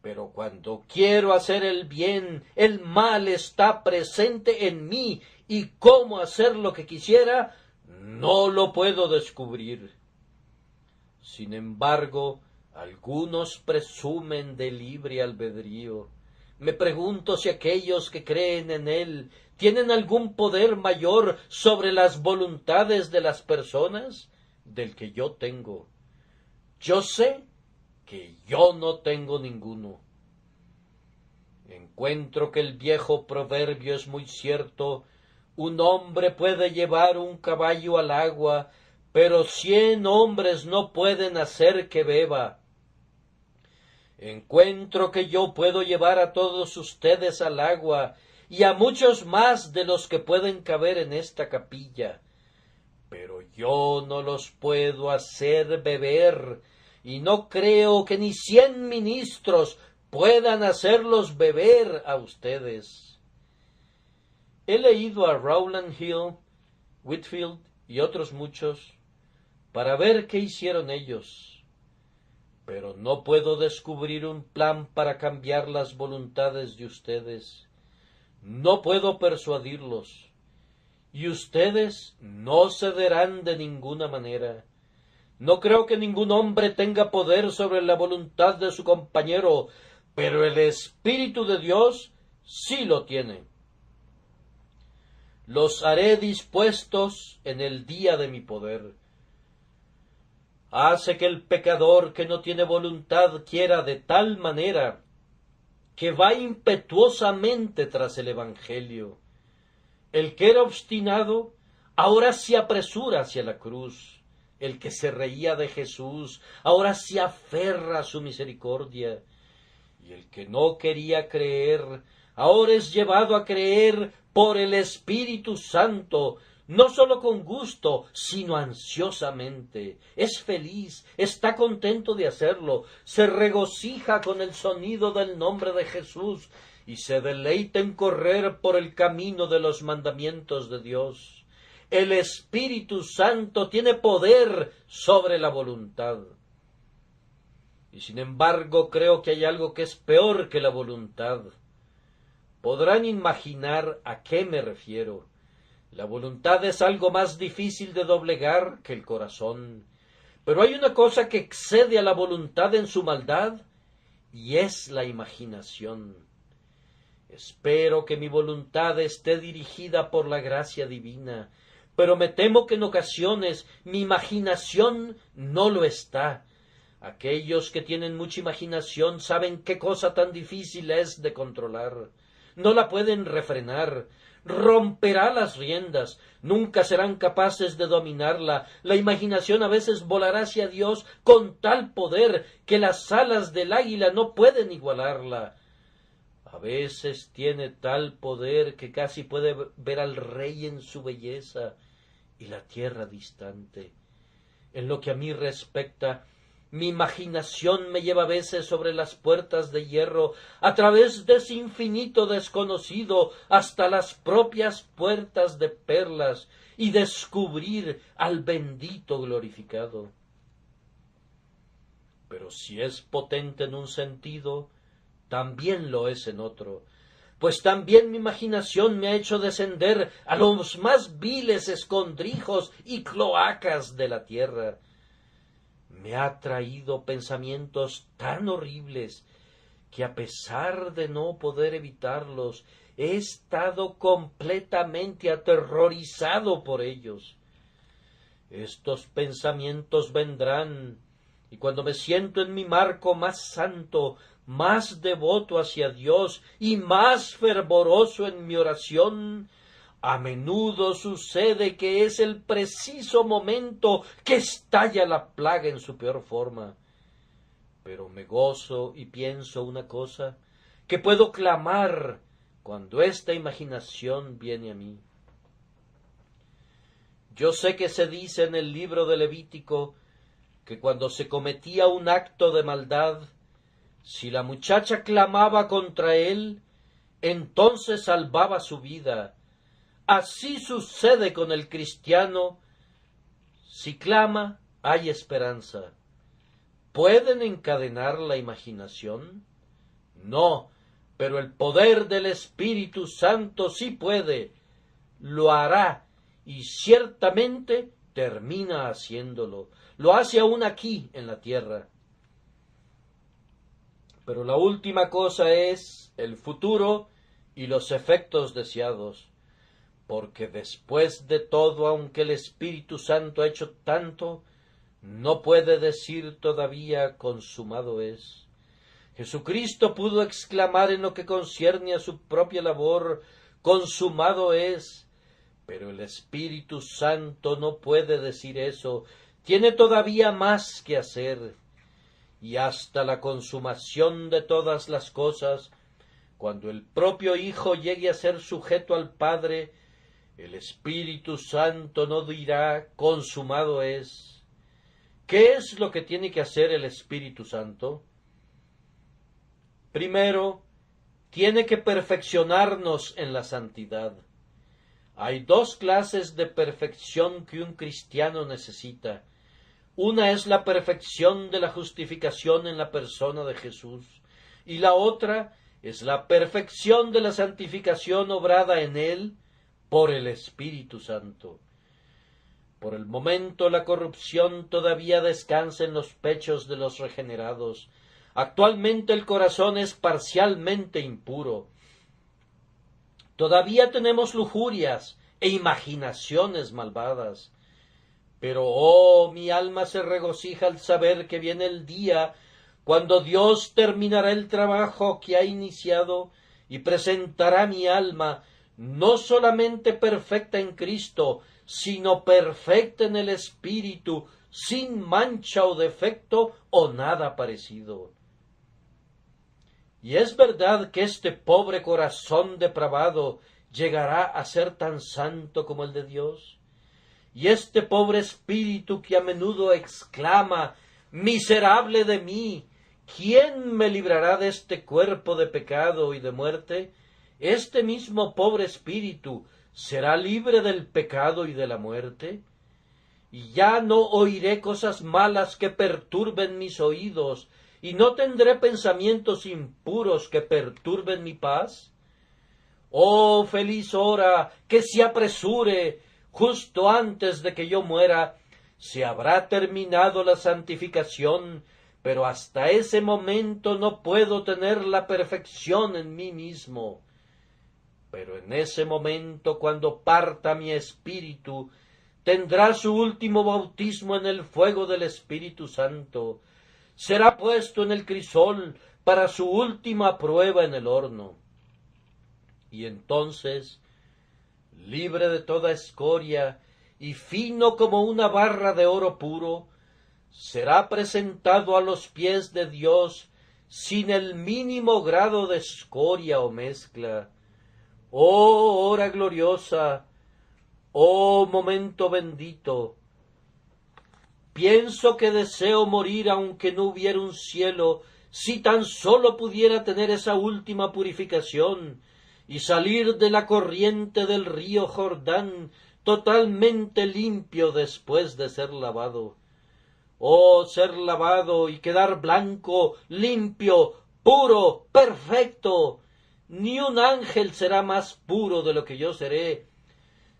pero cuando quiero hacer el bien, el mal está presente en mí, y cómo hacer lo que quisiera, no lo puedo descubrir. Sin embargo, algunos presumen de libre albedrío. Me pregunto si aquellos que creen en él tienen algún poder mayor sobre las voluntades de las personas del que yo tengo. Yo sé que yo no tengo ninguno. Encuentro que el viejo proverbio es muy cierto: un hombre puede llevar un caballo al agua, pero 100 hombres no pueden hacer que beba. Encuentro que yo puedo llevar a todos ustedes al agua, y a muchos más de los que pueden caber en esta capilla, pero yo no los puedo hacer beber, y no creo que ni 100 ministros puedan hacerlos beber a ustedes. He leído a Rowland Hill, Whitefield y otros muchos para ver qué hicieron ellos, pero no puedo descubrir un plan para cambiar las voluntades de ustedes. No puedo persuadirlos, y ustedes no cederán de ninguna manera. No creo que ningún hombre tenga poder sobre la voluntad de su compañero, pero el Espíritu de Dios sí lo tiene. Los haré dispuestos en el día de mi poder. Hace que el pecador que no tiene voluntad quiera de tal manera que va impetuosamente tras el Evangelio. El que era obstinado ahora se apresura hacia la cruz. El que se reía de Jesús ahora se aferra a su misericordia. Y el que no quería creer ahora es llevado a creer por el Espíritu Santo, no sólo con gusto, sino ansiosamente. Es feliz, está contento de hacerlo, se regocija con el sonido del nombre de Jesús y se deleita en correr por el camino de los mandamientos de Dios. El Espíritu Santo tiene poder sobre la voluntad. Y sin embargo creo que hay algo que es peor que la voluntad. Podrán imaginar a qué me refiero. La voluntad es algo más difícil de doblegar que el corazón. Pero hay una cosa que excede a la voluntad en su maldad, y es la imaginación. Espero que mi voluntad esté dirigida por la gracia divina, pero me temo que en ocasiones mi imaginación no lo está. Aquellos que tienen mucha imaginación saben qué cosa tan difícil es de controlar. No la pueden refrenar, romperá las riendas, nunca serán capaces de dominarla. La imaginación a veces volará hacia Dios con tal poder que las alas del águila no pueden igualarla. A veces tiene tal poder que casi puede ver al rey en su belleza y la tierra distante. En lo que a mí respecta, mi imaginación me lleva a veces sobre las puertas de hierro, a través de ese infinito desconocido, hasta las propias puertas de perlas, y descubrir al bendito glorificado. Pero si es potente en un sentido, también lo es en otro, pues también mi imaginación me ha hecho descender a los más viles escondrijos y cloacas de la tierra. Me ha traído pensamientos tan horribles que, a pesar de no poder evitarlos, he estado completamente aterrorizado por ellos. Estos pensamientos vendrán, y cuando me siento en mi marco más santo, más devoto hacia Dios y más fervoroso en mi oración, a menudo sucede que es el preciso momento que estalla la plaga en su peor forma. Pero me gozo y pienso una cosa, que puedo clamar cuando esta imaginación viene a mí. Yo sé que se dice en el libro de Levítico que cuando se cometía un acto de maldad, si la muchacha clamaba contra él, entonces salvaba su vida. Así sucede con el cristiano. Si clama, hay esperanza. ¿Pueden encadenar la imaginación? No, pero el poder del Espíritu Santo sí puede. Lo hará, y ciertamente termina haciéndolo. Lo hace aún aquí en la tierra. Pero la última cosa es el futuro y los efectos deseados. Porque después de todo, aunque el Espíritu Santo ha hecho tanto, no puede decir todavía consumado es. Jesucristo pudo exclamar en lo que concierne a su propia labor, consumado es, pero el Espíritu Santo no puede decir eso, tiene todavía más que hacer, y hasta la consumación de todas las cosas, cuando el propio Hijo llegue a ser sujeto al Padre, el Espíritu Santo no dirá consumado es. ¿Qué es lo que tiene que hacer el Espíritu Santo? Primero, tiene que perfeccionarnos en la santidad. Hay dos clases de perfección que un cristiano necesita. Una es la perfección de la justificación en la persona de Jesús, y la otra es la perfección de la santificación obrada en él por el Espíritu Santo. Por el momento la corrupción todavía descansa en los pechos de los regenerados. Actualmente el corazón es parcialmente impuro. Todavía tenemos lujurias e imaginaciones malvadas. Pero, oh, mi alma se regocija al saber que viene el día cuando Dios terminará el trabajo que ha iniciado y presentará mi alma no solamente perfecta en Cristo, sino perfecta en el Espíritu, sin mancha o defecto o nada parecido. Y es verdad que este pobre corazón depravado llegará a ser tan santo como el de Dios. Y este pobre espíritu que a menudo exclama, miserable de mí, ¿quién me librará de este cuerpo de pecado y de muerte? Este mismo pobre espíritu será libre del pecado y de la muerte. Y ya no oiré cosas malas que perturben mis oídos, y no tendré pensamientos impuros que perturben mi paz. Oh, feliz hora, que se apresure, justo antes de que yo muera, se habrá terminado la santificación, pero hasta ese momento no puedo tener la perfección en mí mismo. Pero en ese momento, cuando parta mi espíritu, tendrá su último bautismo en el fuego del Espíritu Santo, será puesto en el crisol para su última prueba en el horno. Y entonces, libre de toda escoria y fino como una barra de oro puro, será presentado a los pies de Dios sin el mínimo grado de escoria o mezcla. Oh hora gloriosa, oh momento bendito, pienso que deseo morir aunque no hubiera un cielo, si tan solo pudiera tener esa última purificación y salir de la corriente del río Jordán totalmente limpio después de ser lavado. Oh, ser lavado y quedar blanco, limpio, puro, perfecto. Ni un ángel será más puro de lo que yo seré.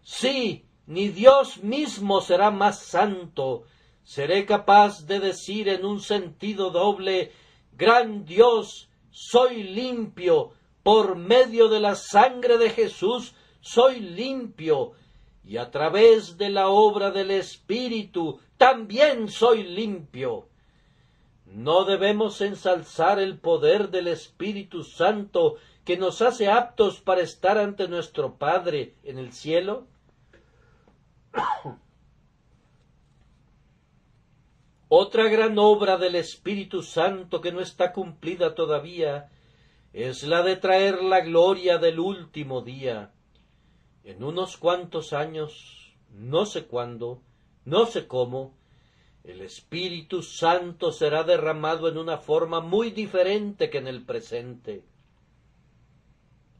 Sí, ni Dios mismo será más santo. Seré capaz de decir en un sentido doble, gran Dios, soy limpio, por medio de la sangre de Jesús soy limpio, y a través de la obra del Espíritu también soy limpio. ¿No debemos ensalzar el poder del Espíritu Santo que nos hace aptos para estar ante nuestro Padre en el cielo? Otra gran obra del Espíritu Santo que no está cumplida todavía es la de traer la gloria del último día. En unos cuantos años, no sé cuándo, no sé cómo, el Espíritu Santo será derramado en una forma muy diferente que en el presente.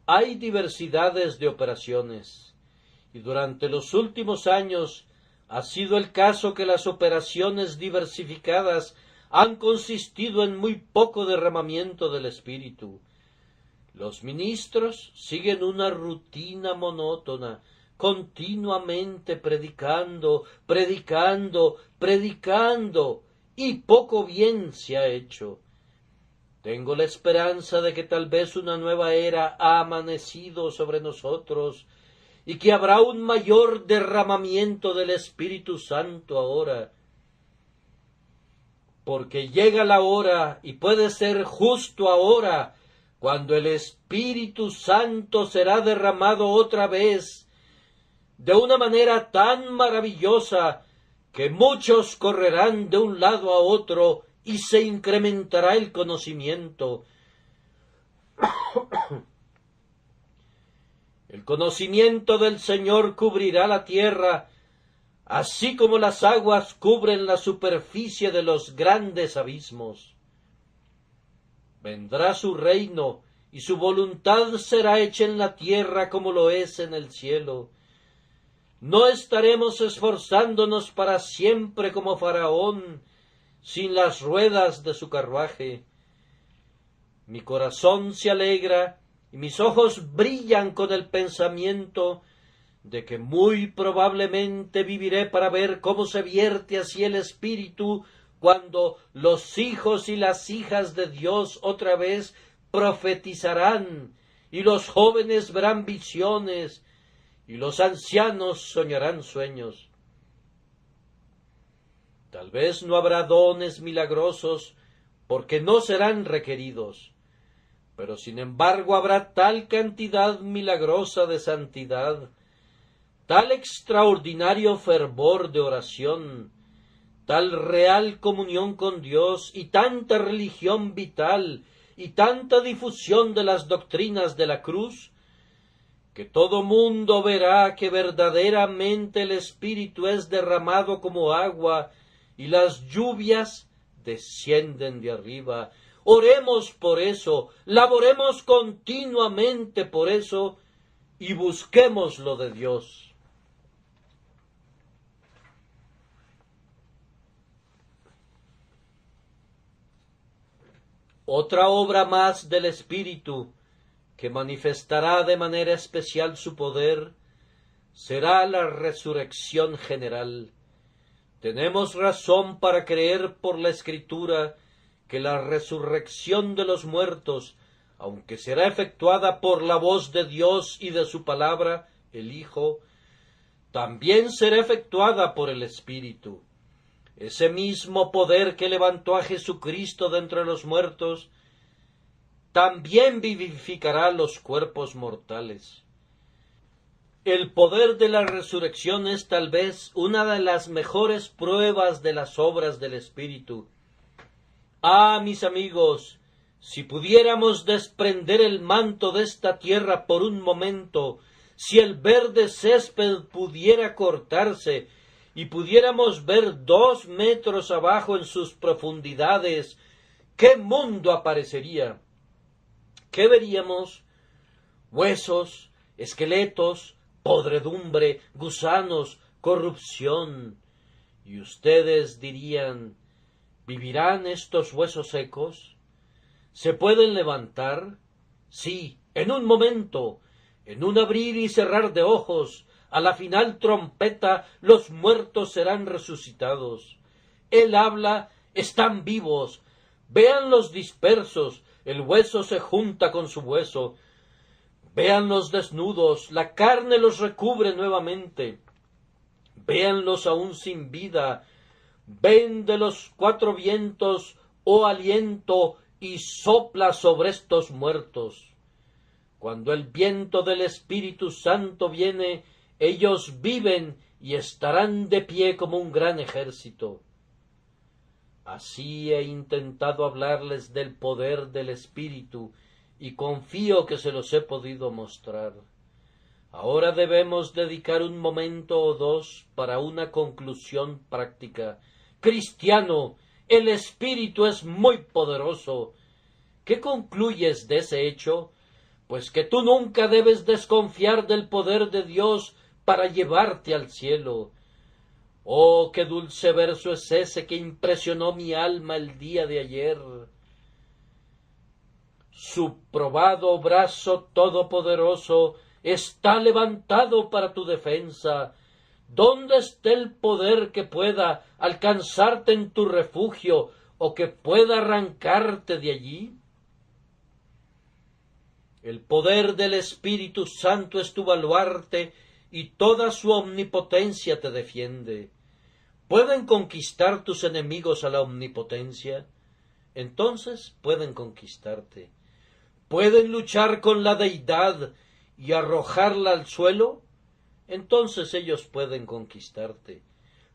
Hay diversidades de operaciones, y durante los últimos años ha sido el caso que las operaciones diversificadas han consistido en muy poco derramamiento del Espíritu. Los ministros siguen una rutina monótona, continuamente predicando, y poco bien se ha hecho. Tengo la esperanza de que tal vez una nueva era ha amanecido sobre nosotros y que habrá un mayor derramamiento del Espíritu Santo ahora. porque llega la hora, y puede ser justo ahora, cuando el Espíritu Santo será derramado otra vez, de una manera tan maravillosa, que muchos correrán de un lado a otro, y se incrementará el conocimiento. El conocimiento del Señor cubrirá la tierra, así como las aguas cubren la superficie de los grandes abismos. Vendrá su reino, y su voluntad será hecha en la tierra como lo es en el cielo. No estaremos esforzándonos para siempre como Faraón, sin las ruedas de su carruaje. Mi corazón se alegra, y mis ojos brillan con el pensamiento de que muy probablemente viviré para ver cómo se vierte así el Espíritu cuando los hijos y las hijas de Dios otra vez profetizarán, y los jóvenes verán visiones, y los ancianos soñarán sueños. Tal vez no habrá dones milagrosos, porque no serán requeridos, pero sin embargo habrá tal cantidad milagrosa de santidad, tal extraordinario fervor de oración, tal real comunión con Dios, y tanta religión vital, y tanta difusión de las doctrinas de la cruz, que todo mundo verá que verdaderamente el Espíritu es derramado como agua, y las lluvias descienden de arriba. Oremos por eso, laboremos continuamente por eso, y busquemos lo de Dios. Otra obra más del Espíritu, que manifestará de manera especial su poder, será la resurrección general. Tenemos razón para creer por la Escritura que la resurrección de los muertos, aunque será efectuada por la voz de Dios y de su palabra, el Hijo, también será efectuada por el Espíritu. Ese mismo poder que levantó a Jesucristo de entre los muertos, también vivificará los cuerpos mortales. El poder de la resurrección es tal vez una de las mejores pruebas de las obras del Espíritu. Ah, mis amigos, si pudiéramos desprender el manto de esta tierra por un momento, si el verde césped pudiera cortarse y pudiéramos ver 2 metros abajo en sus profundidades, ¿qué mundo aparecería? ¿Qué veríamos? Huesos, esqueletos, podredumbre, gusanos, corrupción. Y ustedes dirían, ¿vivirán estos huesos secos? ¿Se pueden levantar? Sí, en un momento, en un abrir y cerrar de ojos, a la final trompeta, los muertos serán resucitados. Él habla, están vivos. Véanlos dispersos, el hueso se junta con su hueso. Véanlos desnudos, la carne los recubre nuevamente. Véanlos aún sin vida. Ven de los 4 vientos, oh aliento, y sopla sobre estos muertos. Cuando el viento del Espíritu Santo viene, ellos viven y estarán de pie como un gran ejército. Así he intentado hablarles del poder del Espíritu, y confío que se los he podido mostrar. Ahora debemos dedicar un momento o dos para una conclusión práctica. Cristiano, el Espíritu es muy poderoso. ¿Qué concluyes de ese hecho? Pues que tú nunca debes desconfiar del poder de Dios para llevarte al cielo. Oh, qué dulce verso es ese que impresionó mi alma el día de ayer. Su probado brazo todopoderoso está levantado para tu defensa. ¿Dónde está el poder que pueda alcanzarte en tu refugio o que pueda arrancarte de allí? El poder del Espíritu Santo es tu baluarte y toda su omnipotencia te defiende. ¿Pueden conquistar tus enemigos a la omnipotencia? Entonces pueden conquistarte. ¿Pueden luchar con la deidad y arrojarla al suelo? Entonces ellos pueden conquistarte.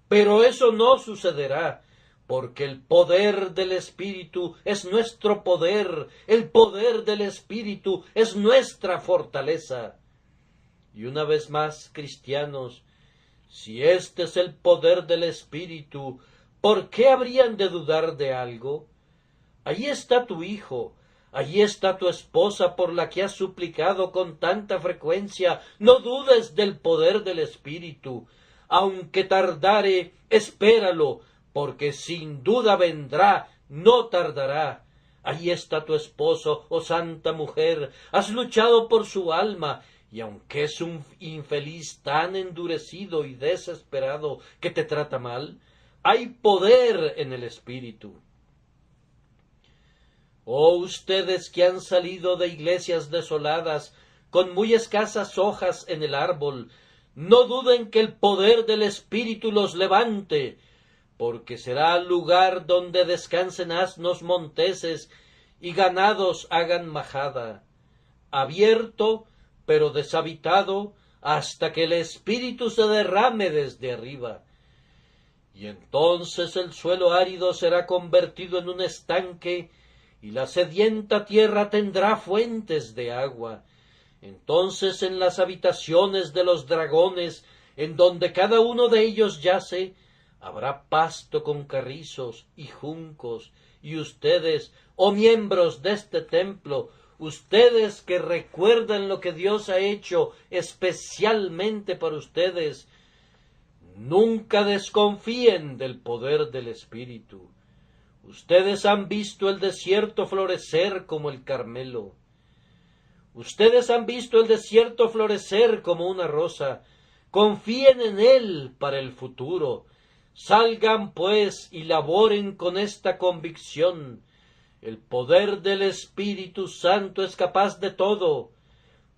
Pero eso no sucederá, porque el poder del Espíritu es nuestro poder, el poder del Espíritu es nuestra fortaleza. Y una vez más, cristianos, si este es el poder del Espíritu, ¿por qué habrían de dudar de algo? Allí está tu hijo, allí está tu esposa por la que has suplicado con tanta frecuencia. No dudes del poder del Espíritu. Aunque tardare, espéralo, porque sin duda vendrá, no tardará. Allí está tu esposo, oh santa mujer, has luchado por su alma, y aunque es un infeliz tan endurecido y desesperado que te trata mal, hay poder en el Espíritu. Oh ustedes que han salido de iglesias desoladas, con muy escasas hojas en el árbol, no duden que el poder del Espíritu los levante, porque será lugar donde descansen asnos monteses y ganados hagan majada, abierto pero deshabitado hasta que el Espíritu se derrame desde arriba. Y entonces el suelo árido será convertido en un estanque, y la sedienta tierra tendrá fuentes de agua. Entonces en las habitaciones de los dragones, en donde cada uno de ellos yace, habrá pasto con carrizos y juncos, y ustedes, oh miembros de este templo, ustedes que recuerdan lo que Dios ha hecho especialmente para ustedes, nunca desconfíen del poder del Espíritu. Ustedes han visto el desierto florecer como el Carmelo. Ustedes han visto el desierto florecer como una rosa. Confíen en él para el futuro. Salgan, pues, y laboren con esta convicción. El poder del Espíritu Santo es capaz de todo.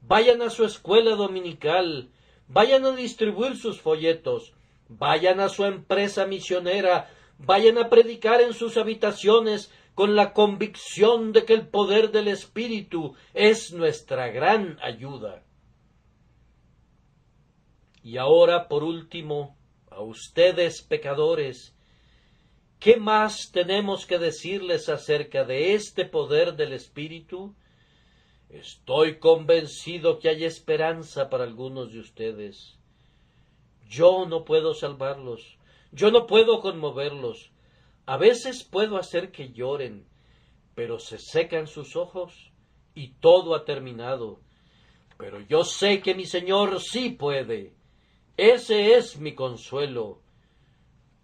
Vayan a su escuela dominical. Vayan a distribuir sus folletos. Vayan a su empresa misionera. Vayan a predicar en sus habitaciones con la convicción de que el poder del Espíritu es nuestra gran ayuda. Y ahora, por último, a ustedes pecadores, ¿qué más tenemos que decirles acerca de este poder del Espíritu? Estoy convencido que hay esperanza para algunos de ustedes. Yo no puedo salvarlos. Yo no puedo conmoverlos. A veces puedo hacer que lloren, pero se secan sus ojos y todo ha terminado. Pero yo sé que mi Señor sí puede. Ese es mi consuelo.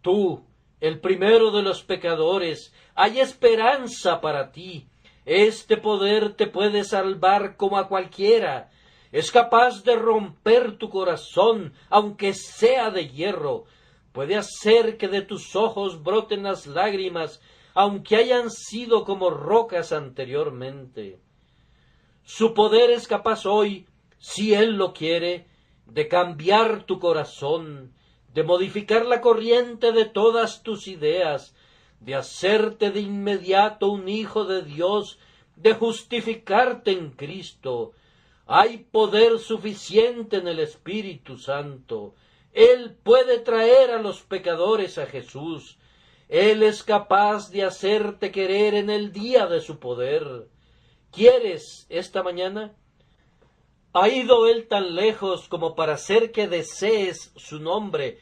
Tú, el primero de los pecadores, hay esperanza para ti. Este poder te puede salvar como a cualquiera. Es capaz de romper tu corazón, aunque sea de hierro. Puede hacer que de tus ojos broten las lágrimas, aunque hayan sido como rocas anteriormente. Su poder es capaz hoy, si Él lo quiere, de cambiar tu corazón, de modificar la corriente de todas tus ideas, de hacerte de inmediato un hijo de Dios, de justificarte en Cristo. Hay poder suficiente en el Espíritu Santo. Él puede traer a los pecadores a Jesús. Él es capaz de hacerte querer en el día de su poder. ¿Quieres esta mañana? ¿Ha ido Él tan lejos como para hacer que desees su nombre,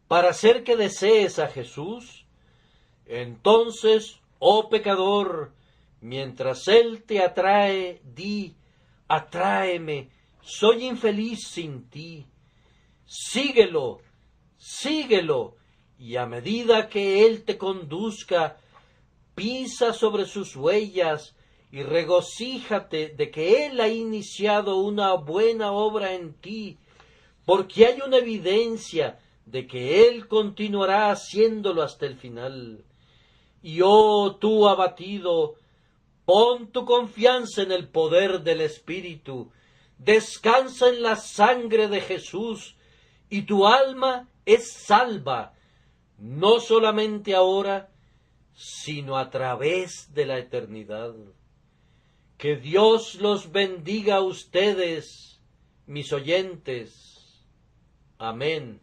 para hacer que desees a Jesús? Entonces, oh pecador, mientras Él te atrae, di: atráeme, soy infeliz sin ti. Síguelo, síguelo, y a medida que Él te conduzca, pisa sobre sus huellas y regocíjate de que Él ha iniciado una buena obra en ti, porque hay una evidencia de que Él continuará haciéndolo hasta el final. Y oh tú abatido, pon tu confianza en el poder del Espíritu, descansa en la sangre de Jesús, y tu alma es salva. no solamente ahora, sino a través de la eternidad. Que Dios los bendiga a ustedes, mis oyentes. Amén.